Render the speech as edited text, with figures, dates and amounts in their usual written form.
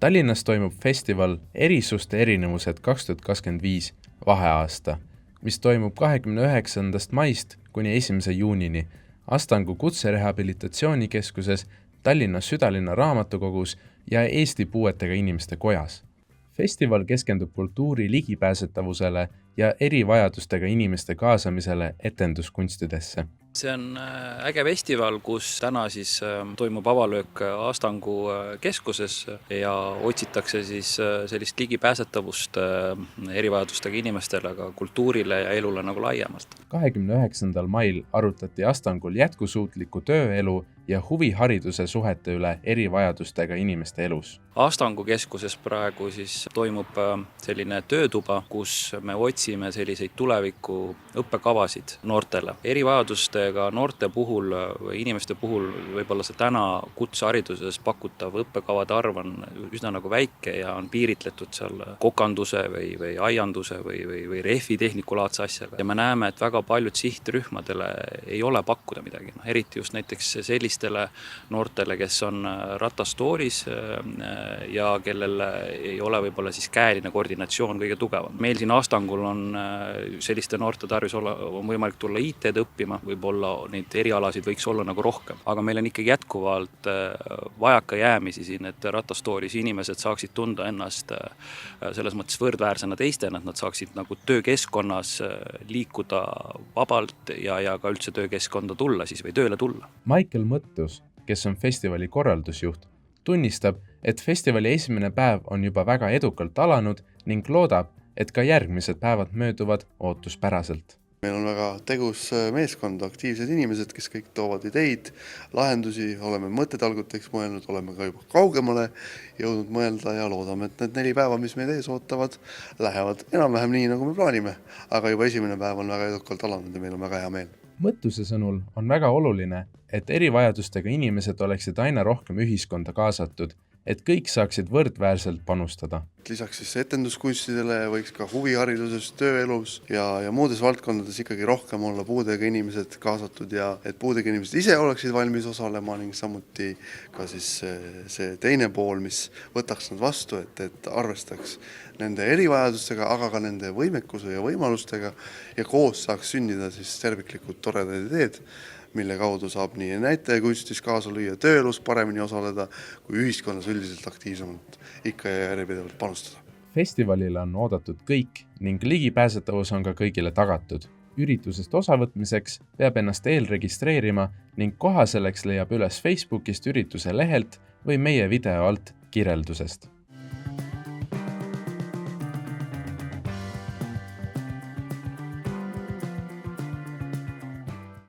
Tallinnas toimub festival Erisuste erinevused 2025 vaheaasta, mis toimub 29. maist kuni 1. juunini Astangu kutserehabilitatsioonikeskuses, Tallinna Südalinna raamatukogus ja Eesti Puuetega Inimeste Kojas. Festival keskendub kultuuri ligipääsetavusele ja erivajadustega inimeste kaasamisele etenduskunstidesse. See on äge festival, kus täna siis toimub avalöök Astangu keskuses ja otsitakse siis sellist ligipääsetavust erivajadustega inimestele, aga kultuurile ja elule nagu laiemalt. 29. mail arutati Astangul jätkusuutliku tööelu ja huvihariduse suhete üle erivajadustega inimeste elus. Astangu keskuses praegu siis toimub selline töötuba, kus me otsime selliseid tuleviku õppekavasid noortele. Erivajadustega noorte puhul või inimeste puhul võib-olla see täna kutsehariduses pakutav õppekavade arv on üsna nagu väike ja on piiritletud seal kokanduse või aianduse või rehvitehnikulaadse asjaga. Ja me näeme, et väga paljud sihtrühmadele ei ole pakkuda midagi. Eriti just näiteks sellistele noortele, kes on ratastoolis ja kellel ei ole võib-olla siis käeline koordinatsioon kõige tugevam. Meil siin Astangul on selliste noorte tarvis on võimalik tulla IT-d õppima, võib-olla neid erialasid võiks olla nagu rohkem. Aga meil on ikkagi jätkuvalt vajaka jäämisi siin, et ratastoolis inimesed saaksid tunda ennast selles mõttes võrdväärsena teistena, et nad saaksid nagu töökeskkonnas liikuda vabalt ja ka üldse töökeskkonda tulla siis või tööle tulla. Michael Mõttus, kes on festivali korraldusjuht, tunnistab, et festivali esimene päev on juba väga edukalt alanud ning loodab, et ka järgmised päevad mööduvad ootuspäraselt. Meil on väga tegus meeskond, aktiivsed inimesed, kes kõik toovad ideid, lahendusi, oleme mõttetalguteks mõelnud, oleme ka juba kaugemale jõudnud mõelda ja loodame, et need 4 päeva, mis meid ees ootavad, lähevad enam-vähem nii, nagu me plaanime. Aga juba esimene päev on väga edukalt alanud ja meil on väga hea meel. Mõttuse sõnul on väga oluline, et erivajadustega inimesed oleksid aina rohkem ühiskonda kaasatud, et kõik saaksid võrdväärselt panustada. Lisaks siis etenduskunstidele võiks ka huvihariduses, tööelus ja muudes valdkondades ikkagi rohkem olla puudega inimesed kaasatud ja et puudega inimesed ise oleksid valmis osalema ning samuti ka siis see teine pool, mis võtaks nad vastu, et arvestaks nende erivajadustega, aga ka nende võimekuse ja võimalustega ja koos saaks sündida siis terviklikud toredad ideed, mille kaudu saab nii näitajakunstis kaasa lüüa, tööelus paremini osaleda, kui ühiskonnas üldiselt aktiivsemalt ikka ja järjepidevalt panustada. Festivalile on oodatud kõik ning ligipääsetavus on ka kõigile tagatud. Üritusest osavõtmiseks peab ennast eelregistreerima ning koha selleks leiab üles Facebookist ürituse lehelt või meie video alt kirjeldusest.